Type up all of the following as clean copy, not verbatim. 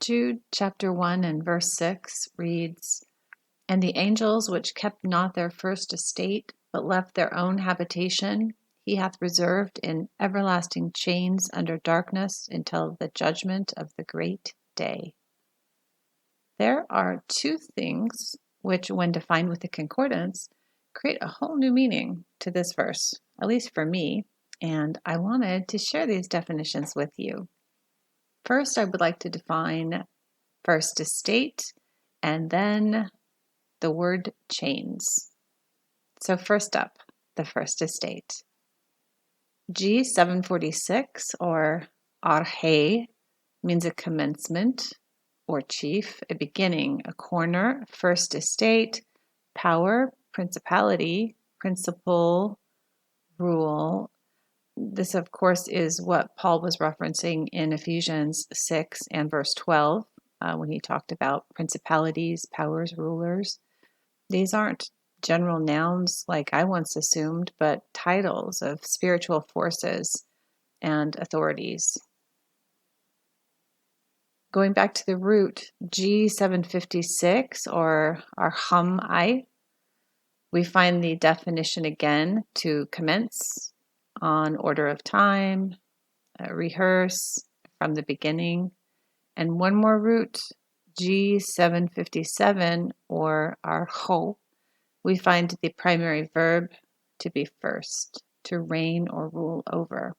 Jude chapter 1 and verse 6 reads, "And the angels which kept not their first estate, but left their own habitation, he hath reserved in everlasting chains under darkness until the judgment of the great day." There are two things which, when defined with the concordance, create a whole new meaning to this verse, at least for me, and I wanted to share these definitions with you. First, I would like to define first estate and then the word chains. So first up, the first estate. G746 or arhe means a commencement or chief, a beginning, a corner, first estate, power, principality, principle, rule. This, of course, is what Paul was referencing in Ephesians 6 and verse 12 when he talked about principalities, powers, rulers. These aren't general nouns like I once assumed, but titles of spiritual forces and authorities. Going back to the root, G756 or arhamai, we find the definition again to commence, on order of time, rehearse, from the beginning. And one more root, G757 or arho, we find the primary verb to be first, to reign or rule over.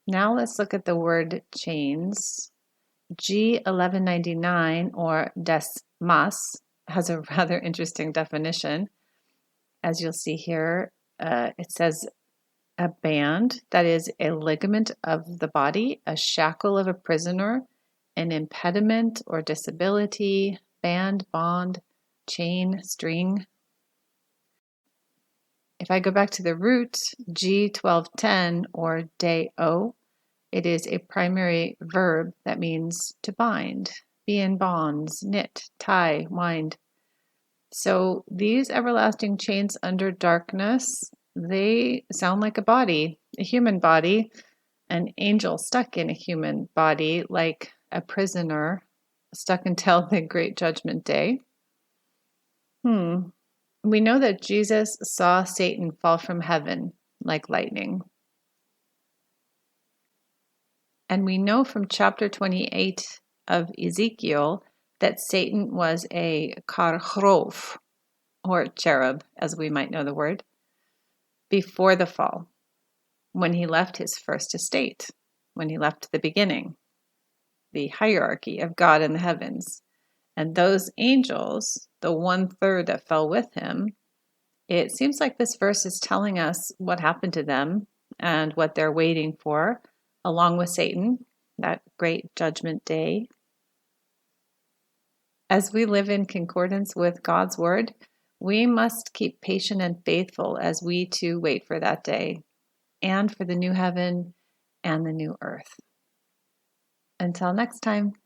Now let's look at the word chains. G1199 or desmas has a rather interesting definition. As you'll see here, it says a band, that is a ligament of the body, a shackle of a prisoner, an impediment or disability, band, bond, chain, string. If I go back to the root, G1210 or deo, it is a primary verb that means to bind, be in bonds, knit, tie, wind. So these everlasting chains under darkness, they sound like a body, a human body, an angel stuck in a human body, like a prisoner stuck until the great judgment day. We know that Jesus saw Satan fall from heaven like lightning. And we know from chapter 28 of Ezekiel that Satan was a karchrov, or cherub, as we might know the word, before the fall, when he left his first estate, when he left the beginning, the hierarchy of God in the heavens. And those angels, the 1/3 that fell with him, it seems like this verse is telling us what happened to them and what they're waiting for, along with Satan, that great judgment day. As we live in concordance with God's word, we must keep patient and faithful as we too wait for that day and for the new heaven and the new earth. Until next time.